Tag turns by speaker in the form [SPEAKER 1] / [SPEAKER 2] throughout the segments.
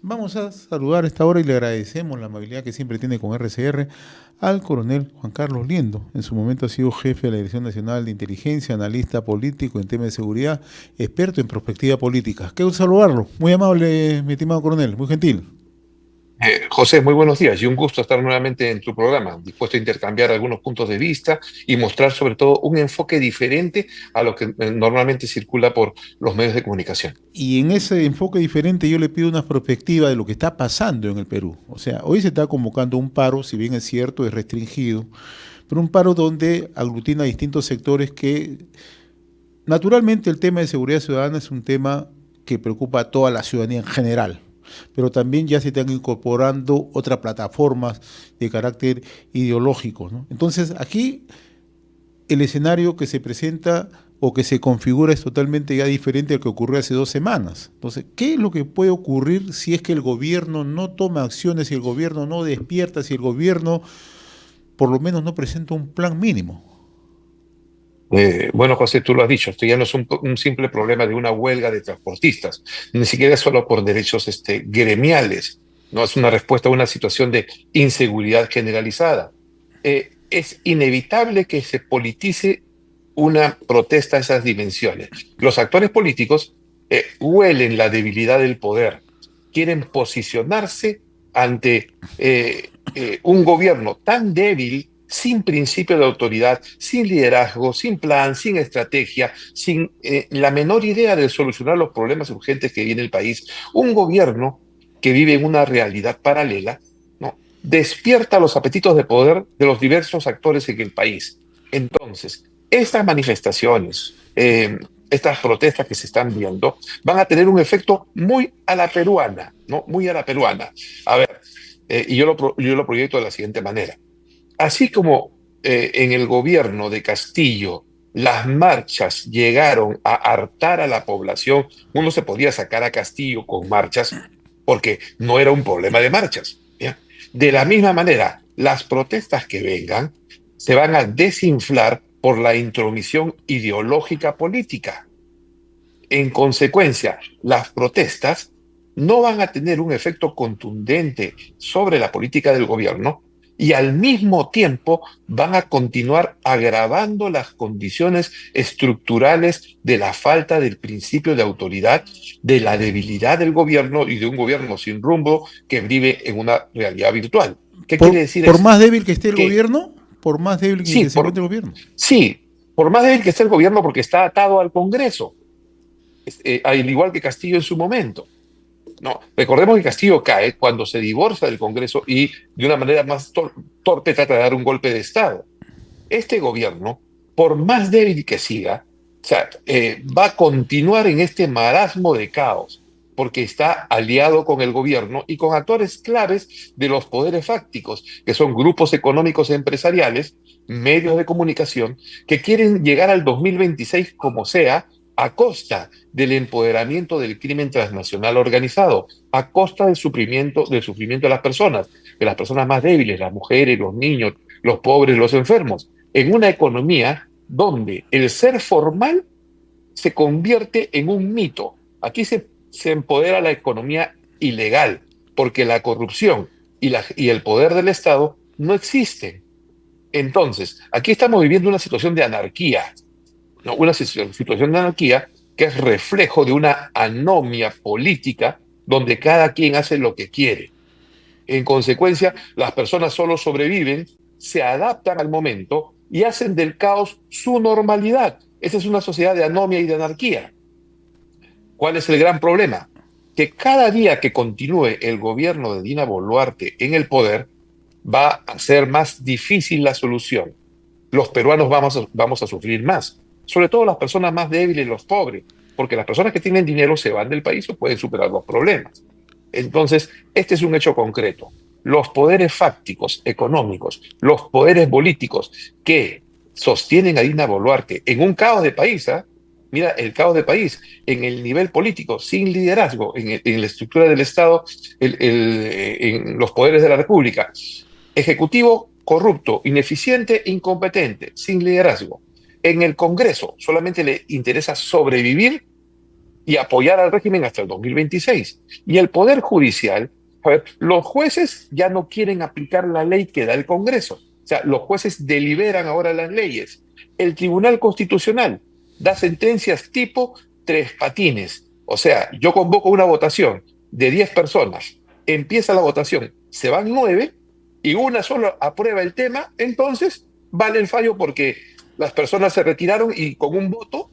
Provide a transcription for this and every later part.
[SPEAKER 1] Vamos a saludar a esta hora y le agradecemos la amabilidad que siempre tiene con RCR al coronel Juan Carlos Liendo. En su momento ha sido jefe de la Dirección Nacional de Inteligencia, analista político en temas de seguridad, experto en perspectiva política. Qué gusto saludarlo. Muy amable, mi estimado coronel, muy gentil.
[SPEAKER 2] José, muy buenos días y un gusto estar nuevamente en tu programa, dispuesto a intercambiar algunos puntos de vista y mostrar sobre todo un enfoque diferente a lo que normalmente circula por los medios de comunicación.
[SPEAKER 1] Y en ese enfoque diferente yo le pido una perspectiva de lo que está pasando en el Perú. O sea, hoy se está convocando un paro, si bien es cierto, es restringido, pero un paro donde aglutina distintos sectores que naturalmente el tema de seguridad ciudadana es un tema que preocupa a toda la ciudadanía en general, pero también ya se están incorporando otras plataformas de carácter ideológico, ¿no? Entonces aquí el escenario que se presenta o que se configura es totalmente ya diferente al que ocurrió hace 2 semanas. Entonces, ¿qué es lo que puede ocurrir si es que el gobierno no toma acciones, si el gobierno no despierta, si el gobierno por lo menos no presenta un plan mínimo?
[SPEAKER 2] Bueno, José, tú lo has dicho, esto ya no es un simple problema de una huelga de transportistas, ni siquiera es solo por derechos gremiales, no es una respuesta a una situación de inseguridad generalizada. Es inevitable que se politice una protesta a esas dimensiones. Los actores políticos huelen la debilidad del poder, quieren posicionarse ante un gobierno tan débil, sin principio de autoridad, sin liderazgo, sin plan, sin estrategia, sin la menor idea de solucionar los problemas urgentes que viene el país. Un gobierno que vive en una realidad paralela, ¿no? Despierta los apetitos de poder de los diversos actores en el país. Entonces, estas manifestaciones, estas protestas que se están viendo, van a tener un efecto muy a la peruana, ¿no? Muy a la peruana. A ver, yo lo proyecto de la siguiente manera. Así como en el gobierno de Castillo las marchas llegaron a hartar a la población, uno se podía sacar a Castillo con marchas porque no era un problema de marchas. ¿Ya? De la misma manera, las protestas que vengan se van a desinflar por la intromisión ideológica política. En consecuencia, las protestas no van a tener un efecto contundente sobre la política del gobierno y al mismo tiempo van a continuar agravando las condiciones estructurales de la falta del principio de autoridad, de la debilidad del gobierno y de un gobierno sin rumbo que vive en una realidad virtual. ¿Qué quiere decir
[SPEAKER 1] Por
[SPEAKER 2] esto?
[SPEAKER 1] más débil que esté el
[SPEAKER 2] Que
[SPEAKER 1] gobierno, por más débil
[SPEAKER 2] sí,
[SPEAKER 1] que se encuentre el gobierno.
[SPEAKER 2] sí, por más débil que esté el gobierno porque está atado al Congreso, al igual que Castillo en su momento. No, recordemos que Castillo cae cuando se divorcia del Congreso y de una manera más torpe trata de dar un golpe de Estado. Este gobierno, por más débil que siga, o sea, va a continuar en este marasmo de caos, porque está aliado con el gobierno y con actores claves de los poderes fácticos, que son grupos económicos e empresariales, medios de comunicación, que quieren llegar al 2026 como sea, a costa del empoderamiento del crimen transnacional organizado, a costa del sufrimiento de las personas más débiles, las mujeres, los niños, los pobres, los enfermos, en una economía donde el ser formal se convierte en un mito. Aquí se empodera la economía ilegal, porque la corrupción y el poder del Estado no existen. Entonces, aquí estamos viviendo una situación de anarquía, ¿no? Una situación de anarquía que es reflejo de una anomia política donde cada quien hace lo que quiere. En consecuencia, las personas solo sobreviven, se adaptan al momento y hacen del caos su normalidad. Esa es una sociedad de anomia y de anarquía. ¿Cuál es el gran problema? Que cada día que continúe el gobierno de Dina Boluarte en el poder, va a ser más difícil la solución. Los peruanos vamos a sufrir más, sobre todo las personas más débiles, los pobres, porque las personas que tienen dinero se van del país o pueden superar los problemas. Entonces, este es un hecho concreto. Los poderes fácticos, económicos, los poderes políticos que sostienen a Dina Boluarte en un caos de país, ¿eh? Mira, el caos de país, en el nivel político, sin liderazgo, en la estructura del Estado, en los poderes de la República. Ejecutivo corrupto, ineficiente, incompetente, sin liderazgo. En el Congreso solamente le interesa sobrevivir y apoyar al régimen hasta el 2026. Y el Poder Judicial, a ver, los jueces ya no quieren aplicar la ley que da el Congreso. O sea, los jueces deliberan ahora las leyes. El Tribunal Constitucional da sentencias tipo tres patines. O sea, yo convoco una votación de 10 personas, empieza la votación, se van 9 y una solo aprueba el tema, entonces vale el fallo porque las personas se retiraron y con un voto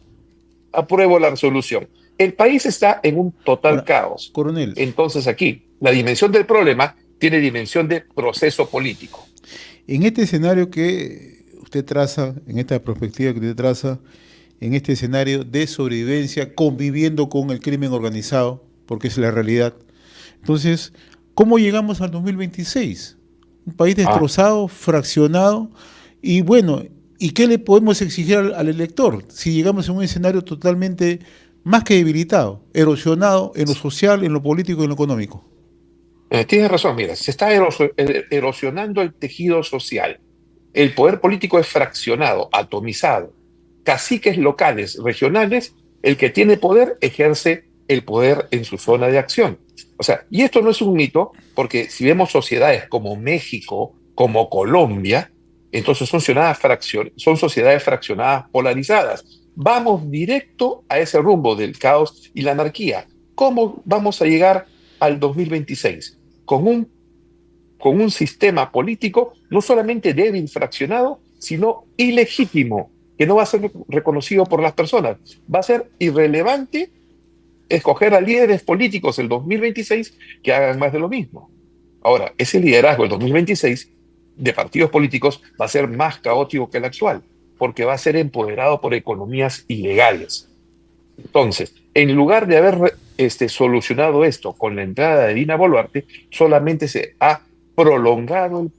[SPEAKER 2] apruebo la resolución. El país está en un total
[SPEAKER 1] Ahora,
[SPEAKER 2] caos.
[SPEAKER 1] coronel,
[SPEAKER 2] Entonces aquí, la dimensión del problema tiene dimensión de proceso político.
[SPEAKER 1] en este escenario que usted traza, en esta perspectiva que usted traza, en este escenario de sobrevivencia, conviviendo con el crimen organizado, porque es la realidad. Entonces, ¿cómo llegamos al 2026? Un país
[SPEAKER 2] Ah,
[SPEAKER 1] destrozado, fraccionado, y bueno, ¿y qué le podemos exigir al elector si llegamos a un escenario totalmente más que debilitado, erosionado en lo social, en lo político y en lo económico?
[SPEAKER 2] tienes razón, mira, se está erosionando el tejido social. El poder político es fraccionado, atomizado. Caciques locales, regionales, el que tiene poder ejerce el poder en su zona de acción. O sea, y esto no es un mito, porque si vemos sociedades como México, como Colombia, entonces son sociedades fraccionadas, polarizadas. Vamos directo a ese rumbo del caos y la anarquía. ¿Cómo vamos a llegar al 2026? Con un sistema político no solamente débil, fraccionado, sino ilegítimo, que no va a ser reconocido por las personas. Va a ser irrelevante escoger a líderes políticos el 2026 que hagan más de lo mismo. Ahora, ese liderazgo el 2026 de partidos políticos va a ser más caótico que el actual, porque va a ser empoderado por economías ilegales. Entonces, en lugar de haber solucionado esto con la entrada de Dina Boluarte, solamente se ha prolongado el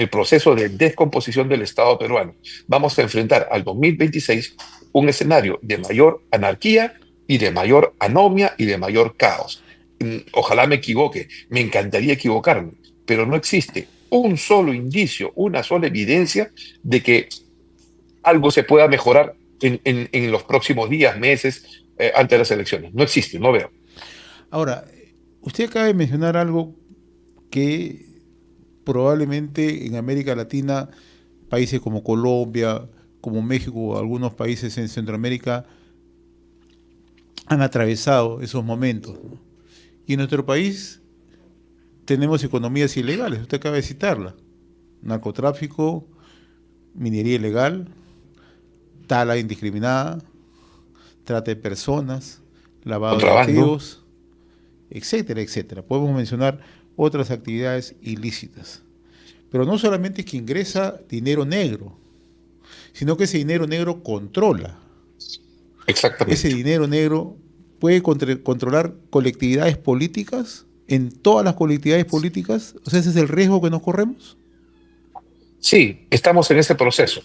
[SPEAKER 2] proceso de descomposición del Estado peruano. Vamos a enfrentar al 2026 un escenario de mayor anarquía y de mayor anomia y de mayor caos. Ojalá me equivoque, me encantaría equivocarme, pero no existe un solo indicio, una sola evidencia de que algo se pueda mejorar en los próximos días, meses, antes de las elecciones. No existe, no veo.
[SPEAKER 1] Ahora, usted acaba de mencionar algo que probablemente en América Latina, países como Colombia, como México, algunos países en Centroamérica han atravesado esos momentos, ¿no? Y en nuestro país tenemos economías ilegales, usted acaba de citarla: narcotráfico, minería ilegal, tala indiscriminada, trata de personas, lavado de
[SPEAKER 2] Contrabando,
[SPEAKER 1] activos, etcétera, etcétera. Podemos mencionar otras actividades ilícitas. Pero no solamente es que ingresa dinero negro, sino que ese dinero negro controla. Ese
[SPEAKER 2] exactamente.
[SPEAKER 1] dinero negro puede controlar colectividades políticas, en todas las colectividades políticas. O sea, ese es el riesgo que nos corremos.
[SPEAKER 2] Sí, estamos en ese proceso.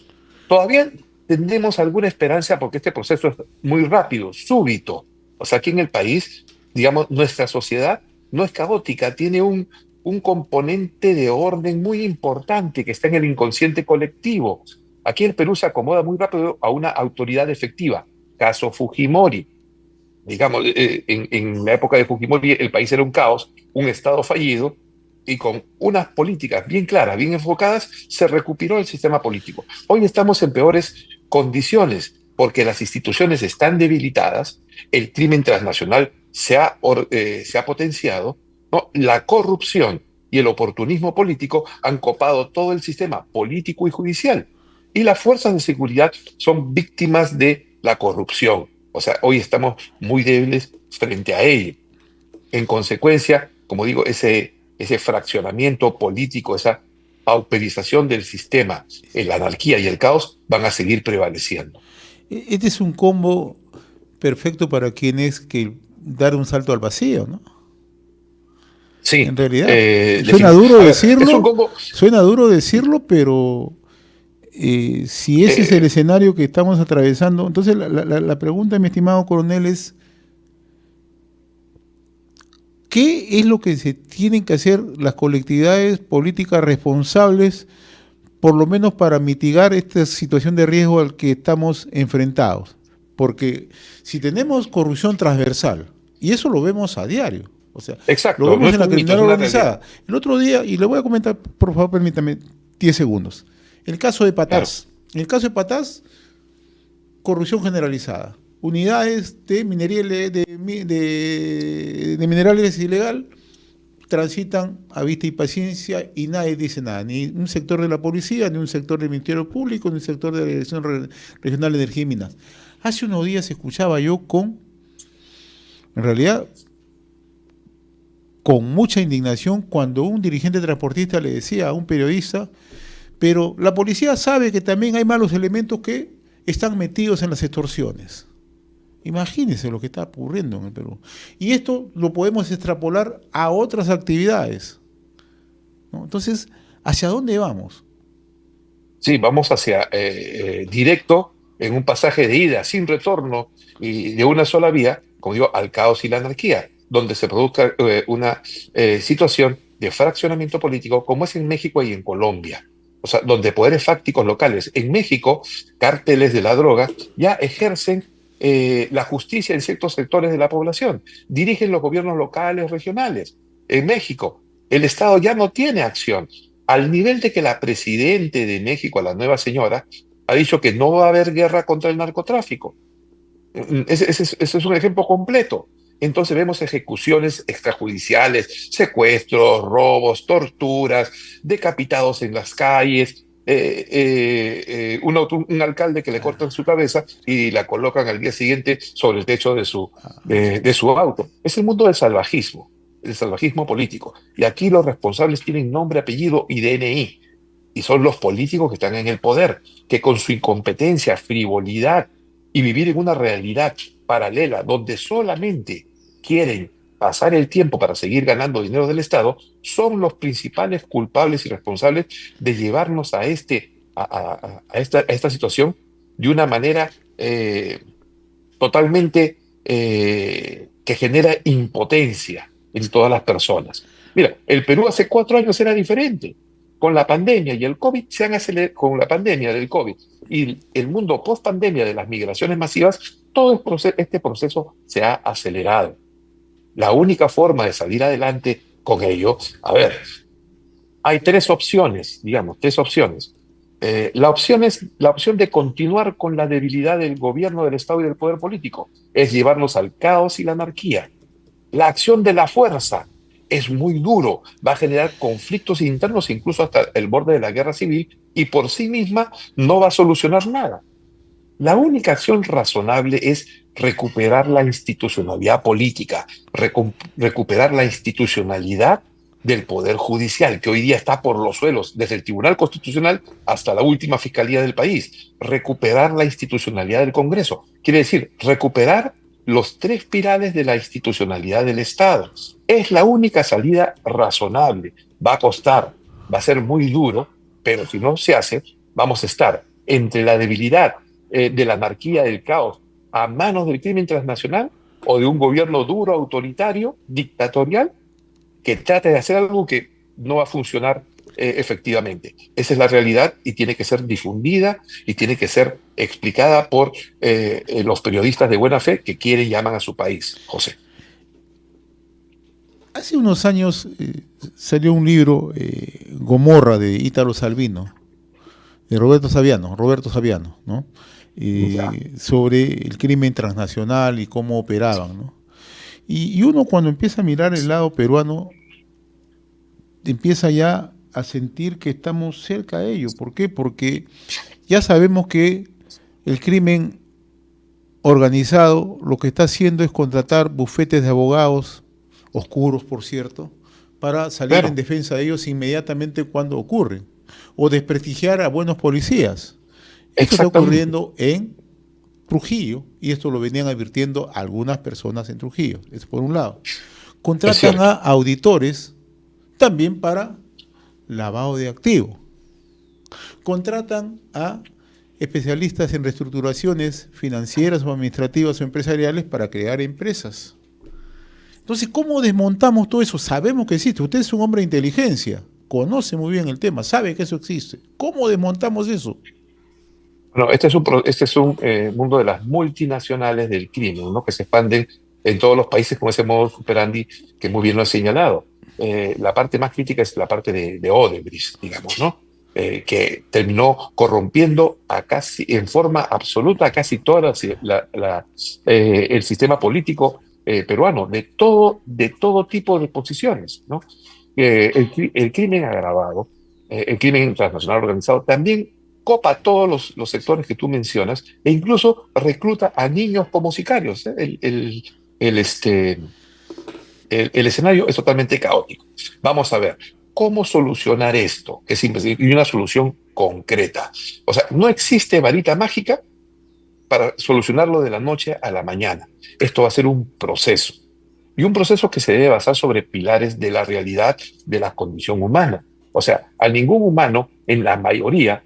[SPEAKER 2] Todavía tenemos alguna esperanza porque este proceso es muy rápido, súbito. O sea, aquí en el país, digamos, nuestra sociedad no es caótica, tiene un componente de orden muy importante que está en el inconsciente colectivo. Aquí el Perú se acomoda muy rápido a una autoridad efectiva. Caso Fujimori. Digamos, en la época de Fujimori el país era un caos, un estado fallido, y con unas políticas bien claras, bien enfocadas, se recuperó el sistema político. Hoy estamos en peores condiciones porque las instituciones están debilitadas, el crimen transnacional se ha potenciado, ¿no? La corrupción y el oportunismo político han copado todo el sistema político y judicial. Y las fuerzas de seguridad son víctimas de la corrupción. O sea, hoy estamos muy débiles frente a ello. En consecuencia, como digo, ese fraccionamiento político, esa pauperización del sistema, la anarquía y el caos van a seguir prevaleciendo.
[SPEAKER 1] Este es un combo perfecto para quienes que dar un salto al vacío, ¿no?
[SPEAKER 2] Sí,
[SPEAKER 1] En realidad,
[SPEAKER 2] a ver, es un combo.
[SPEAKER 1] suena duro decirlo, pero si ese es el
[SPEAKER 2] eh,
[SPEAKER 1] escenario que estamos atravesando, entonces la pregunta, mi estimado coronel, es ¿qué es lo que se tienen que hacer las colectividades políticas responsables, por lo menos para mitigar esta situación de riesgo al que estamos enfrentados? porque si tenemos corrupción transversal, y eso lo vemos a diario, o sea,
[SPEAKER 2] Exacto,
[SPEAKER 1] lo
[SPEAKER 2] no
[SPEAKER 1] vemos
[SPEAKER 2] es
[SPEAKER 1] en la
[SPEAKER 2] un mito, es
[SPEAKER 1] criminalidad
[SPEAKER 2] una
[SPEAKER 1] organizada.
[SPEAKER 2] realidad.
[SPEAKER 1] El otro día, y le voy a comentar, por favor, permítame 10 segundos. El caso de
[SPEAKER 2] Claro.
[SPEAKER 1] Patás. En el caso de Patás, corrupción generalizada. Unidades de minería de minerales ilegal transitan a vista y paciencia y nadie dice nada, ni un sector de la policía, ni un sector del Ministerio Público, ni un sector de la Dirección Regional de Energía y Minas. Hace unos días escuchaba yo en realidad, con mucha indignación cuando un dirigente transportista le decía a un periodista, pero la policía sabe que también hay malos elementos que están metidos en las extorsiones. Imagínense lo que está ocurriendo en el Perú. Y esto lo podemos extrapolar a otras actividades, ¿no? Entonces, ¿hacia dónde vamos?
[SPEAKER 2] Sí, vamos hacia directo en un pasaje de ida sin retorno y de una sola vía, como digo, al caos y la anarquía, donde se produzca una situación de fraccionamiento político como es en México y en Colombia. O sea, donde poderes fácticos locales en México, cárteles de la droga, ya ejercen la justicia en ciertos sectores de la población, dirigen los gobiernos locales, regionales. En México, el Estado ya no tiene acción al nivel de que la presidente de México, la nueva señora, ha dicho que no va a haber guerra contra el narcotráfico. Ese es un ejemplo completo. Entonces vemos ejecuciones extrajudiciales, secuestros, robos, torturas, decapitados en las calles, un alcalde que le cortan su cabeza y la colocan al día siguiente sobre el techo de su auto. Es el mundo del salvajismo político. Y aquí los responsables tienen nombre, apellido y DNI. Y son los políticos que están en el poder, que con su incompetencia, frivolidad y vivir en una realidad paralela donde solamente quieren pasar el tiempo para seguir ganando dinero del Estado, son los principales culpables y responsables de llevarnos a esta situación de una manera totalmente que genera impotencia en todas las personas. Mira, el Perú hace 4 años era diferente. Con la pandemia y el COVID se han acelerado, con la pandemia del COVID y el mundo post pandemia de las migraciones masivas, todo este proceso se ha acelerado. La única forma de salir adelante con ello, a ver, hay tres opciones, digamos, tres opciones. La opción de continuar con la debilidad del gobierno, del Estado y del poder político, es llevarnos al caos y la anarquía. La acción de la fuerza es muy duro, va a generar conflictos internos, incluso hasta el borde de la guerra civil, y por sí misma no va a solucionar nada. La única acción razonable es recuperar la institucionalidad política, recuperar la institucionalidad del Poder Judicial, que hoy día está por los suelos, desde el Tribunal Constitucional hasta la última fiscalía del país. Recuperar la institucionalidad del Congreso. Quiere decir, recuperar los tres pilares de la institucionalidad del Estado. Es la única salida razonable. Va a costar, va a ser muy duro, pero si no se hace, vamos a estar entre la debilidad de la anarquía, del caos, a manos del crimen transnacional o de un gobierno duro, autoritario, dictatorial, que trate de hacer algo que no va a funcionar efectivamente. Esa es la realidad y tiene que ser difundida y tiene que ser explicada por los periodistas de buena fe que quieren y llaman a su país, José.
[SPEAKER 1] Hace unos años salió un libro, Gomorra, de Ítalo Salvino, de Roberto Saviano, ¿no?
[SPEAKER 2] Ya.
[SPEAKER 1] Sobre el crimen transnacional y cómo operaban, ¿no? Y uno cuando empieza a mirar el lado peruano, empieza ya a sentir que estamos cerca de ello. ¿Por qué? Porque ya sabemos que el crimen organizado lo que está haciendo es contratar bufetes de abogados, oscuros por cierto, para salir en
[SPEAKER 2] Claro,
[SPEAKER 1] defensa de ellos inmediatamente cuando ocurren, o desprestigiar a buenos policías. Esto está
[SPEAKER 2] exactamente.
[SPEAKER 1] ocurriendo en Trujillo, y esto lo venían advirtiendo algunas personas en Trujillo, es por un lado.
[SPEAKER 2] Es
[SPEAKER 1] Contratan a
[SPEAKER 2] cierto.
[SPEAKER 1] auditores también para lavado de activos. Contratan a especialistas en reestructuraciones financieras o administrativas o empresariales para crear empresas. Entonces, ¿cómo desmontamos todo eso? Sabemos que existe. Usted es un hombre de inteligencia, conoce muy bien el tema, sabe que eso existe. ¿Cómo desmontamos eso?
[SPEAKER 2] Bueno, este es un mundo de las multinacionales del crimen, ¿no? Que se expanden en todos los países con ese modo operandi que muy bien lo has señalado. La parte más crítica es la parte de Odebrecht, digamos, ¿no? Que terminó corrompiendo en forma absoluta a casi todo el sistema político peruano, de todo tipo de posiciones, ¿no? El crimen agravado, el crimen transnacional organizado, también copa todos los sectores que tú mencionas e incluso recluta a niños como sicarios. ¿Eh? El escenario es totalmente caótico. Vamos a ver cómo solucionar esto, que es simple, y una solución concreta. O sea, no existe varita mágica para solucionarlo de la noche a la mañana. Esto va a ser un proceso. Y un proceso que se debe basar sobre pilares de la realidad de la condición humana. O sea, a ningún humano, en la mayoría,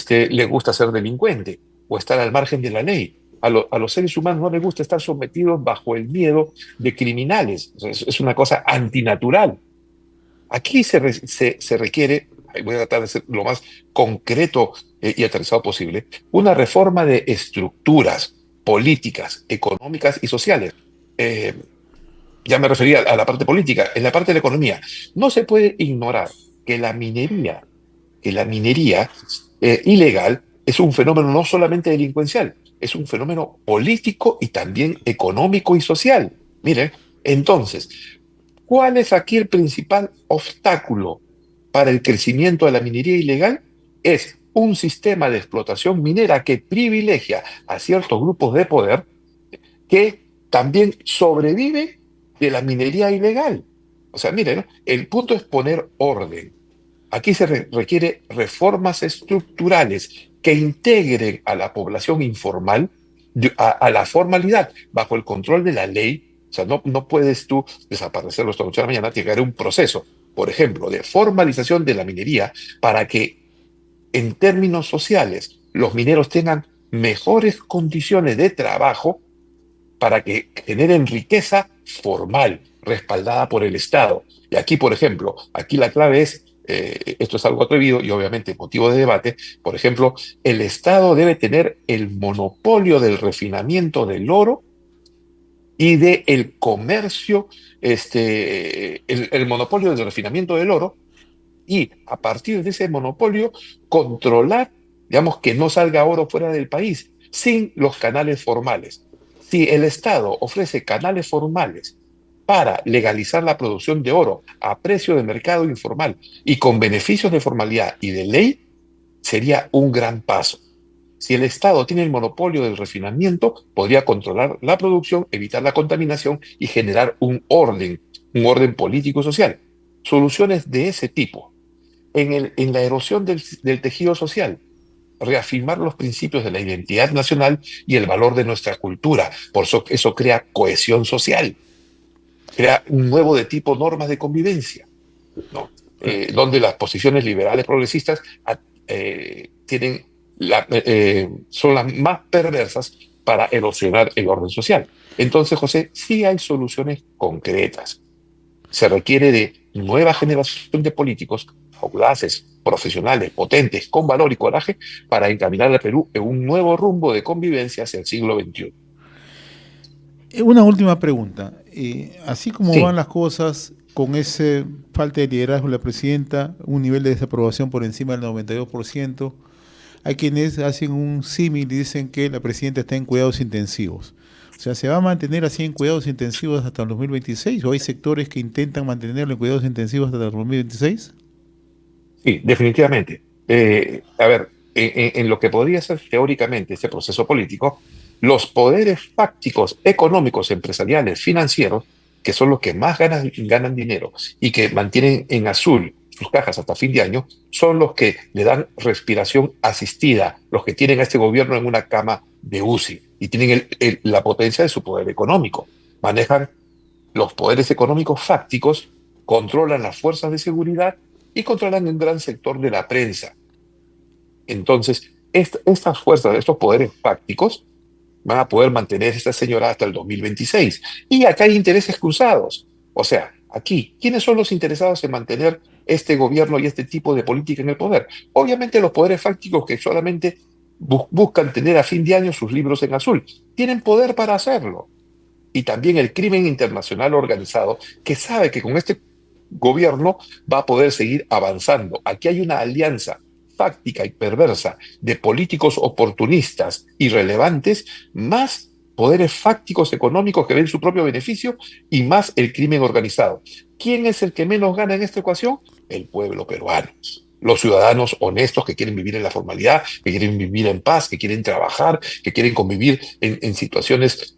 [SPEAKER 2] le gusta ser delincuente o estar al margen de la ley. A los seres humanos no les gusta estar sometidos bajo el miedo de criminales. O sea, es una cosa antinatural. Aquí se requiere, voy a tratar de ser lo más concreto y aterrizado posible, una reforma de estructuras políticas, económicas y sociales. Eh, ya me refería a la parte política, en la parte de la economía. No se puede ignorar que la minería ilegal es un fenómeno no solamente delincuencial, es un fenómeno político y también económico y social. Miren, entonces, ¿cuál es aquí el principal obstáculo para el crecimiento de la minería ilegal? Es un sistema de explotación minera que privilegia a ciertos grupos de poder que también sobreviven de la minería ilegal. O sea, miren, ¿no? El punto es poner orden. Aquí requiere reformas estructurales que integren a la población informal a la formalidad, bajo el control de la ley. O sea, no puedes tú desaparecerlo esta noche a la mañana, tiene que haber un proceso, por ejemplo, de formalización de la minería para que en términos sociales los mineros tengan mejores condiciones de trabajo para que generen riqueza formal, respaldada por el Estado. Y aquí, por ejemplo, aquí la clave es, esto es algo atrevido y obviamente motivo de debate, por ejemplo, el Estado debe tener el monopolio del refinamiento del oro y del comercio, el monopolio del refinamiento del oro, y a partir de ese monopolio controlar, digamos, que no salga oro fuera del país sin los canales formales. Si el Estado ofrece canales formales para legalizar la producción de oro a precio de mercado informal y con beneficios de formalidad y de ley, sería un gran paso. Si el Estado tiene el monopolio del refinamiento, podría controlar la producción, evitar la contaminación y generar un orden político-social. Soluciones de ese tipo en la erosión del tejido social, reafirmar los principios de la identidad nacional y el valor de nuestra cultura. Por eso crea cohesión social, crea un nuevo de tipo normas de convivencia, ¿no? Donde las posiciones liberales progresistas tienen son las más perversas para erosionar el orden social. Entonces, José, sí hay soluciones concretas. Se requiere de nueva generación de políticos audaces, profesionales, potentes, con valor y coraje para encaminar al Perú en un nuevo rumbo de convivencia hacia el siglo XXI.
[SPEAKER 1] Una última pregunta. Así como van
[SPEAKER 2] Sí,
[SPEAKER 1] las cosas con esa falta de liderazgo de la presidenta, un nivel de desaprobación por encima del 92%, hay quienes hacen un símil y dicen que la presidenta está en cuidados intensivos. O sea, ¿se va a mantener así en cuidados intensivos hasta el 2026? ¿O hay sectores que intentan mantenerlo en cuidados intensivos hasta el 2026?
[SPEAKER 2] sí, definitivamente. A ver, en lo que podría ser teóricamente este proceso político, los poderes fácticos, económicos, empresariales, financieros, que son los que más ganan dinero y que mantienen en azul sus cajas hasta fin de año, son los que le dan respiración asistida, los que tienen a este gobierno en una cama de UCI y tienen la potencia de su poder económico. Manejan los poderes económicos fácticos, controlan las fuerzas de seguridad y controlan un gran sector de la prensa. Entonces, estas fuerzas, estos poderes fácticos, van a poder mantener a esta señora hasta el 2026. Y acá hay intereses cruzados. O sea, aquí, ¿quiénes son los interesados en mantener este gobierno y este tipo de política en el poder? Obviamente los poderes fácticos que solamente buscan tener a fin de año sus libros en azul. Tienen poder para hacerlo. Y también el crimen internacional organizado, que sabe que con este gobierno va a poder seguir avanzando. Aquí hay una alianza fáctica y perversa de políticos oportunistas irrelevantes, más poderes fácticos económicos que ven su propio beneficio y más el crimen organizado. ¿Quién es el que menos gana en esta ecuación? El pueblo peruano. Los ciudadanos honestos que quieren vivir en la formalidad, que quieren vivir en paz, que quieren trabajar, que quieren convivir en situaciones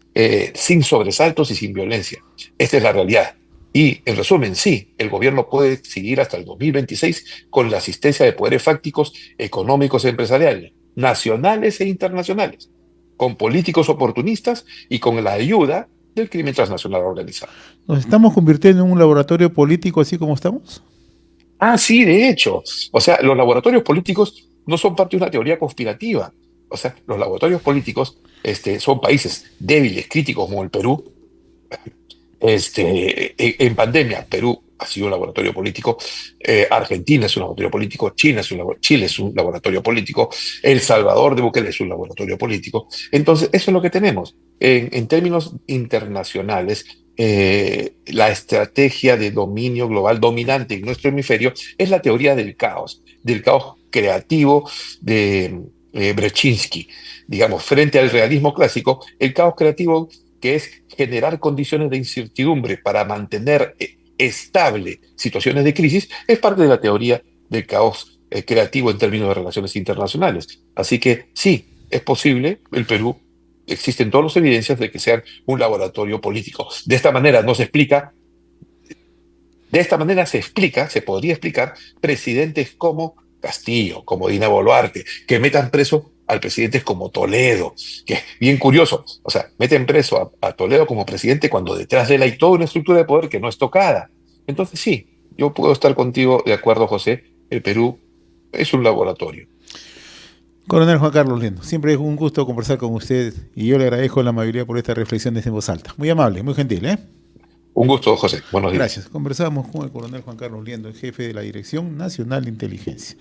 [SPEAKER 2] sin sobresaltos y sin violencia. Esta es la realidad. Y, en resumen, sí, el gobierno puede seguir hasta el 2026 con la asistencia de poderes fácticos, económicos y empresariales, nacionales e internacionales, con políticos oportunistas y con la ayuda del crimen transnacional organizado.
[SPEAKER 1] ¿Nos estamos convirtiendo en un laboratorio político así como estamos?
[SPEAKER 2] Ah, sí, de hecho. O sea, los laboratorios políticos no son parte de una teoría conspirativa. O sea, los laboratorios políticos son países débiles, críticos como el Perú. En pandemia, Perú ha sido un laboratorio político, Argentina es un laboratorio político, Chile es un laboratorio político, El Salvador de Bukele es un laboratorio político. Entonces, eso es lo que tenemos. En términos internacionales, la estrategia de dominio global dominante en nuestro hemisferio es la teoría del caos creativo de Brzezinski. Digamos, frente al realismo clásico, el caos creativo que es generar condiciones de incertidumbre para mantener estable situaciones de crisis, es parte de la teoría del caos creativo en términos de relaciones internacionales. Así que sí, es posible, el Perú, existen todas las evidencias de que sean un laboratorio político. De esta manera se explica, se podría explicar, presidentes como Castillo, como Dina Boluarte, que metan preso al presidente como Toledo, que es bien curioso. O sea, meten preso a Toledo como presidente cuando detrás de él hay toda una estructura de poder que no es tocada. Entonces sí, yo puedo estar contigo de acuerdo, José, el Perú es un laboratorio.
[SPEAKER 1] Coronel Juan Carlos Liendo, siempre es un gusto conversar con usted y yo le agradezco la amabilidad por estas reflexiones en voz alta. Muy amable, muy gentil, ¿eh?
[SPEAKER 2] Un gusto, José. Buenos días.
[SPEAKER 1] Gracias. Conversamos con el coronel Juan Carlos Liendo, el jefe de la Dirección Nacional de Inteligencia.